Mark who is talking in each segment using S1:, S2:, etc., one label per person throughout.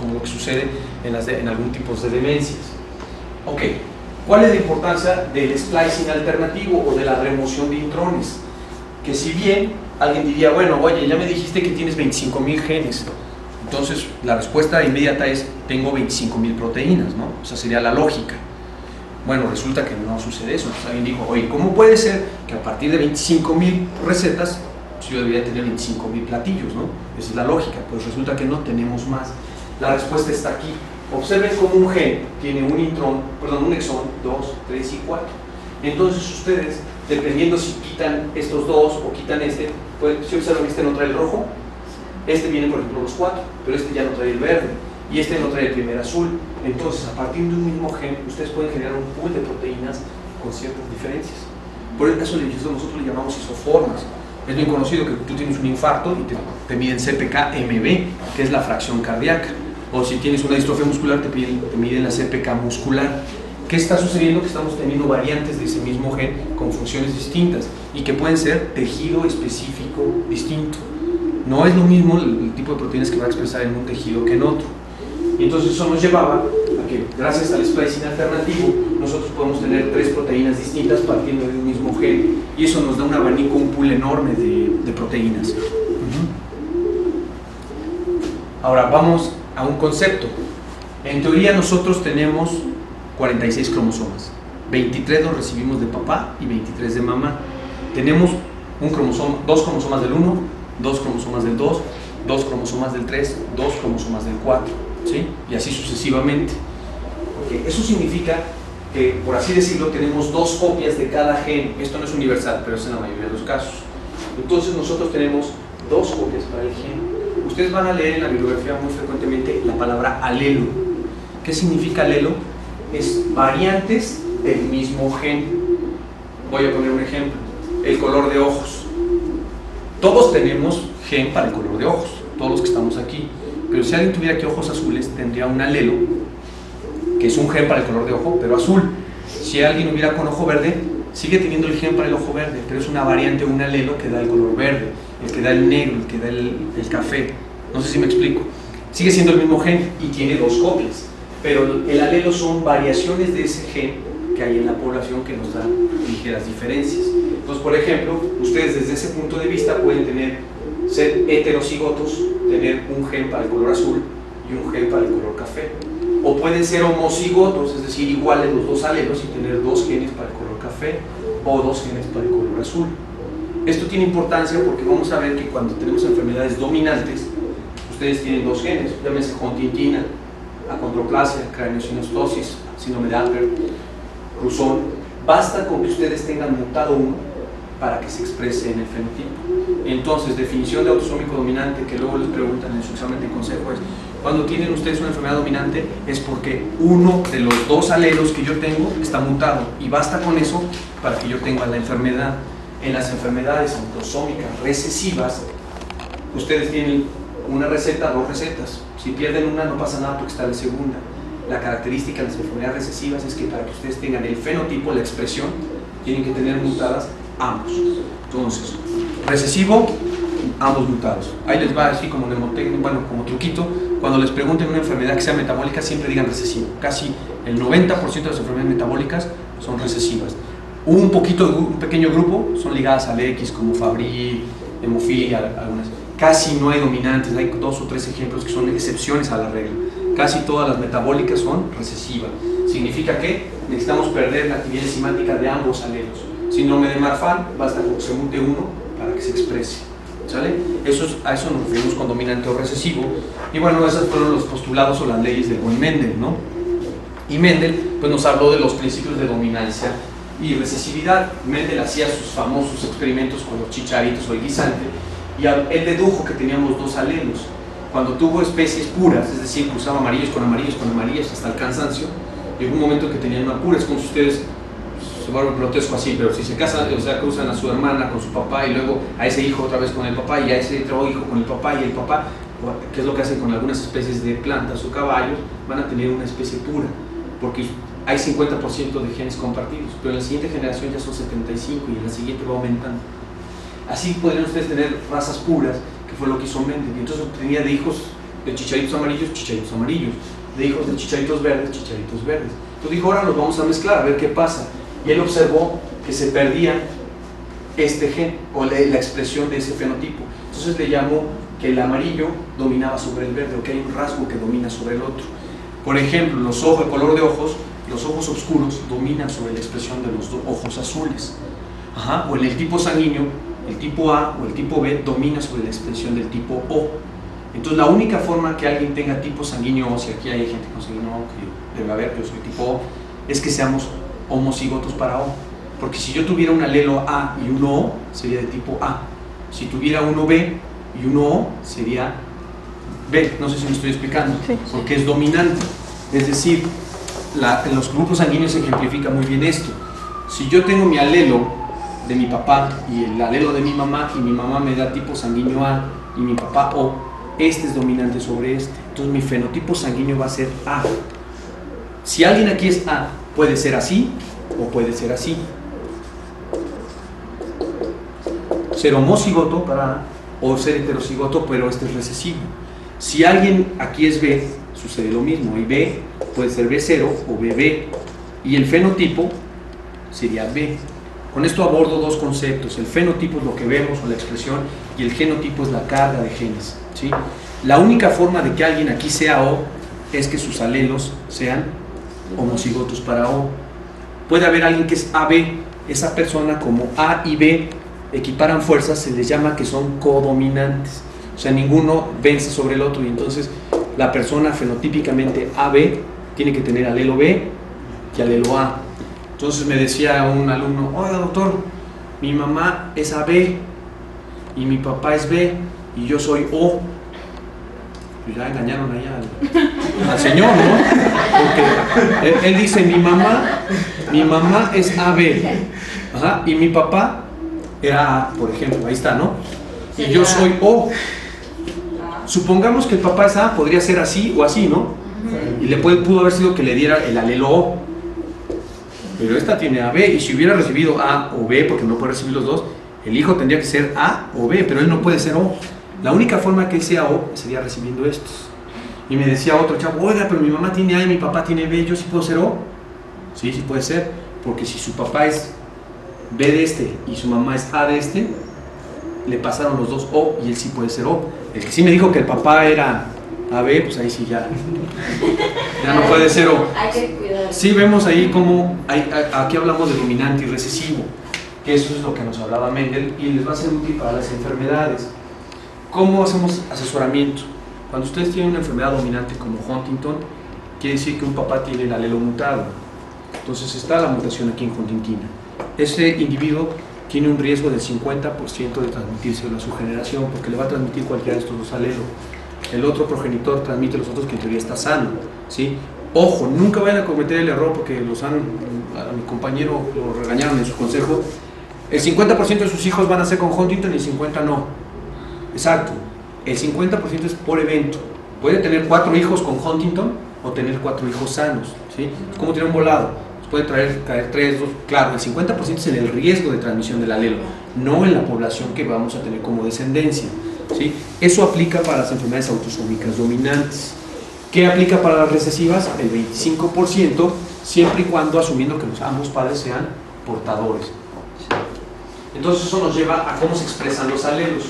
S1: como lo que sucede en algún tipo de demencias. Ok, ¿cuál es la importancia del splicing alternativo o de la remoción de intrones? Que si bien alguien diría, bueno, oye, ya me dijiste que tienes 25.000 genes, entonces la respuesta inmediata es, tengo 25.000 proteínas, ¿no? O sea, sería la lógica. Bueno, resulta que no sucede eso. Entonces alguien dijo, oye, ¿cómo puede ser que a partir de 25.000 recetas yo debería tener 25.000 platillos, ¿no? Esa es la lógica. Pues resulta que no tenemos más. La respuesta está aquí. Observen cómo un gen tiene un exón, 2, 3 y 4. Entonces ustedes, dependiendo si quitan estos dos o quitan este, si observan que este no trae el rojo, este viene por ejemplo los 4, pero este ya no trae el verde y este no trae el primer azul. Entonces, a partir de un mismo gen, ustedes pueden generar un pool de proteínas con ciertas diferencias. Por eso nosotros le llamamos isoformas. Es bien conocido que tú tienes un infarto y te miden CPK-MB, que es la fracción cardíaca. O si tienes una distrofia muscular, te miden la CPK muscular. ¿Qué está sucediendo? Que estamos teniendo variantes de ese mismo gen con funciones distintas y que pueden ser tejido específico distinto. No es lo mismo el tipo de proteínas que va a expresar en un tejido que en otro. Y entonces eso nos llevaba a que, gracias al splicing alternativo, nosotros podemos tener 3 proteínas distintas partiendo de un mismo gen. Y eso nos da un abanico, un pool enorme de proteínas. Ahora vamos a un concepto. En teoría nosotros tenemos 46 cromosomas. 23 los recibimos de papá y 23 de mamá. Tenemos dos cromosomas del 1, 2 cromosomas del 2, 2 cromosomas del 3, 2 cromosomas del 4, ¿sí? Y así sucesivamente. Okay. Eso significa que, por así decirlo, tenemos 2 copias de cada gen. Esto no es universal, pero es en la mayoría de los casos. Entonces nosotros tenemos 2 copias para el gen. Ustedes van a leer en la bibliografía muy frecuentemente la palabra alelo. ¿Qué significa alelo? Es variantes del mismo gen. Voy a poner un ejemplo. El color de ojos. Todos tenemos gen para el color de ojos, todos los que estamos aquí. Pero si alguien tuviera aquí ojos azules, tendría un alelo, que es un gen para el color de ojo, pero azul. Si alguien hubiera con ojo verde, sigue teniendo el gen para el ojo verde, pero es una variante, un alelo que da el color verde, el que da el negro, el que da el café. No sé si me explico. Sigue siendo el mismo gen y tiene 2 copias, pero el alelo son variaciones de ese gen que hay en la población que nos dan ligeras diferencias. Entonces, por ejemplo, ustedes desde ese punto de vista pueden ser heterocigotos, tener un gen para el color azul y un gen para el color café. O pueden ser homocigotos, es decir, iguales los 2 alelos y tener 2 genes para el color café o 2 genes para el color azul. Esto tiene importancia porque vamos a ver que cuando tenemos enfermedades dominantes, ustedes tienen 2 genes, llámese huntingtina, acondroplasia, craneosinostosis, síndrome de Alpert, Cruzón. Basta con que ustedes tengan mutado uno para que se exprese en el fenotipo. Entonces, definición de autosómico dominante, que luego les preguntan en su examen de consejo, es cuando tienen ustedes una enfermedad dominante es porque uno de los 2 alelos que yo tengo está mutado, y basta con eso para que yo tenga la enfermedad. En las enfermedades autosómicas recesivas, ustedes tienen una receta, 2 recetas. Si pierden una no pasa nada porque está la segunda. La característica de las enfermedades recesivas es que para que ustedes tengan el fenotipo, la expresión, tienen que tener mutadas ambos. Entonces, recesivo, ambos mutados. Ahí les va así como mnemotecnia, bueno, como truquito. Cuando les pregunten una enfermedad que sea metabólica, siempre digan recesivo. Casi el 90% de las enfermedades metabólicas son recesivas. Un pequeño grupo son ligadas al X, como Fabry, hemofilia, algunas. Casi no hay dominantes, hay 2 o 3 ejemplos que son excepciones a la regla. Casi todas las metabólicas son recesivas. Significa que necesitamos perder la actividad enzimática de ambos alelos. Síndrome de Marfan, basta con que se mute uno para que se exprese. ¿Sale? A eso nos referimos con dominante o recesivo. Y bueno, esos fueron los postulados o las leyes del buen Mendel, ¿no? Y Mendel pues, nos habló de los principios de dominancia y recesividad. Mendel hacía sus famosos experimentos con los chicharitos o el guisante, y él dedujo que teníamos 2 alelos. Cuando tuvo especies puras, es decir, cruzaba amarillos con amarillos hasta el cansancio, llegó un momento en que tenían una pura. Es como si ustedes, se vuelve grotesco así, pero si se casan, o sea, cruzan a su hermana con su papá y luego a ese hijo otra vez con el papá y a ese otro hijo con el papá, y el papá, que es lo que hacen con algunas especies de plantas o caballos, van a tener una especie pura, porque hay 50% de genes compartidos, pero en la siguiente generación ya son 75 y en la siguiente va aumentando. Así podrían ustedes tener razas puras, que fue lo que hizo Mendel, y entonces obtenía de hijos de chicharitos amarillos, chicharitos amarillos, de hijos de chicharitos verdes, chicharitos verdes. Entonces dijo, ahora los vamos a mezclar, a ver qué pasa. Y él observó que se perdía este gen, o la expresión de ese fenotipo. Entonces le llamó que el amarillo dominaba sobre el verde, o que hay un rasgo que domina sobre el otro. Por ejemplo, los ojos, el color de ojos, los ojos oscuros dominan sobre la expresión de los ojos azules. Ajá. O en el tipo sanguíneo, el tipo A o el tipo B domina sobre la expresión del tipo O. Entonces la única forma que alguien tenga tipo sanguíneo O, si aquí hay gente con sanguíneo O, que debe haber, yo soy tipo O, es que seamos homocigotos para O. Porque si yo tuviera un alelo A y uno O, sería de tipo A. Si tuviera uno B y uno O, sería B. No sé si me estoy explicando, sí, porque es dominante. Es decir, en los grupos sanguíneos se ejemplifica muy bien esto. Si yo tengo mi alelo de mi papá y el alelo de mi mamá, y mi mamá me da tipo sanguíneo A y mi papá O, este es dominante sobre este. Entonces mi fenotipo sanguíneo va a ser A. Si alguien aquí es A, puede ser así o puede ser así. Ser homocigoto para A o ser heterocigoto, pero este es recesivo. Si alguien aquí es B, sucede lo mismo. Y B puede ser B0 o BB. Y el fenotipo sería B. Con esto abordo dos conceptos. El fenotipo es lo que vemos o la expresión, y el genotipo es la carga de genes, ¿sí? La única forma de que alguien aquí sea O es que sus alelos sean homocigotos para O. Puede haber alguien que es AB. Esa persona, como A y B equiparan fuerzas, se les llama que son codominantes. O sea, ninguno vence sobre el otro, y entonces la persona fenotípicamente AB tiene que tener alelo B y alelo A. Entonces me decía un alumno, oiga doctor, mi mamá es AB y mi papá es B y yo soy O. Pues ya engañaron allá al señor, ¿no? Porque él dice, mi mamá es AB, ajá, y mi papá era A, por ejemplo, ahí está, ¿no? Y yo soy O. Supongamos que el papá es A, podría ser así o así, ¿no? Y pudo haber sido que le diera el alelo O. Pero esta tiene AB, y si hubiera recibido A o B, porque no puede recibir los dos, el hijo tendría que ser A o B, pero él no puede ser O. La única forma que sea O sería recibiendo estos. Y me decía otro chavo, oiga, pero mi mamá tiene A y mi papá tiene B, ¿yo sí puedo ser O? Sí, sí puede ser, porque si su papá es B de este y su mamá es A de este, le pasaron los dos O y él sí puede ser O. El que sí me dijo que el papá era AB, pues ahí sí ya no puede ser O.
S2: Hay que cuidar.
S1: Sí, vemos ahí como aquí hablamos de dominante y recesivo, que eso es lo que nos hablaba Mendel, y les va a ser útil para las enfermedades. ¿Cómo hacemos asesoramiento? Cuando ustedes tienen una enfermedad dominante como Huntington, quiere decir que un papá tiene el alelo mutado. Entonces está la mutación aquí en huntingtina. Ese individuo tiene un riesgo del 50% de transmitírselo a su generación, porque le va a transmitir cualquiera de estos dos alelos. El otro progenitor transmite los otros, que en teoría está sano, ¿sí? Ojo, nunca vayan a cometer el error, porque a mi compañero lo regañaron en su consejo. El 50% de sus hijos van a ser con Huntington y el 50% no. Exacto, el 50% es por evento. Puede tener 4 hijos con Huntington o tener 4 hijos sanos, ¿sí? Es como tener un volado. Puede caer 3, 2, claro, el 50% es en el riesgo de transmisión del alelo, no en la población que vamos a tener como descendencia, ¿sí? Eso aplica para las enfermedades autosómicas dominantes. ¿Qué aplica para las recesivas? El 25%, siempre y cuando asumiendo que ambos padres sean portadores. Entonces eso nos lleva a cómo se expresan los alelos.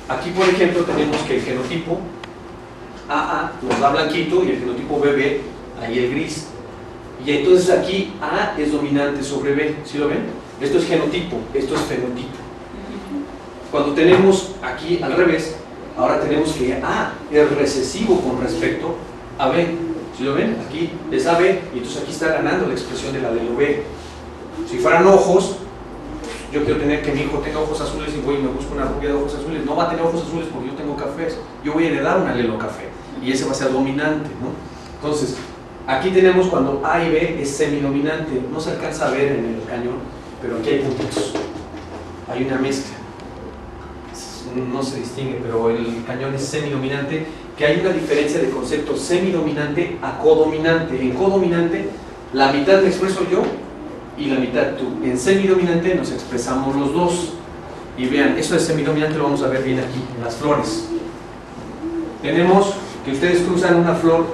S1: Aquí, por ejemplo, tenemos que el genotipo AA nos da blanquito y el genotipo BB ahí el gris. Y entonces aquí A es dominante sobre B, ¿sí lo ven? Esto es genotipo, esto es fenotipo. Cuando tenemos aquí al revés, ahora tenemos que A es recesivo con respecto a B, ¿sí lo ven? Aquí es AB y entonces aquí está ganando la expresión del alelo B. Si fueran ojos, yo quiero tener que mi hijo tenga ojos azules y voy y me busco una rubia de ojos azules, no va a tener ojos azules porque yo tengo cafés, yo voy a heredar un alelo café y ese va a ser dominante, ¿no? Entonces, aquí tenemos cuando A y B es semidominante, no se alcanza a ver en el cañón, pero aquí hay puntitos, hay una mezcla, no se distingue, pero el cañón es semidominante, que hay una diferencia de concepto semidominante a codominante. En codominante, la mitad me expreso yo y la mitad tú. En semidominante nos expresamos los dos. Y vean, eso de semidominante lo vamos a ver bien aquí, en las flores. Tenemos que ustedes cruzan una flor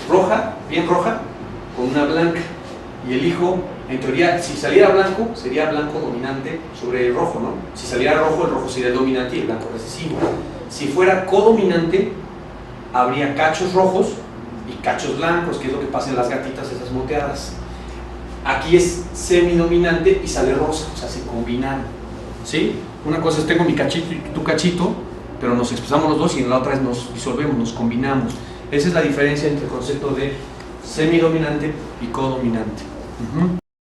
S1: roja, bien roja, con una blanca, y el hijo, en teoría, si saliera blanco, sería blanco dominante sobre el rojo, ¿no? Si saliera rojo, el rojo sería el dominante y el blanco recesivo. Si fuera codominante, habría cachos rojos y cachos blancos, que es lo que pasa en las gatitas esas moteadas. Aquí es semidominante y sale rosa, o sea, se combinan, ¿sí? Una cosa es tengo mi cachito y tu cachito, pero nos expresamos los dos y en la otra es nos disolvemos, nos combinamos. Esa es la diferencia entre el concepto de semidominante y codominante.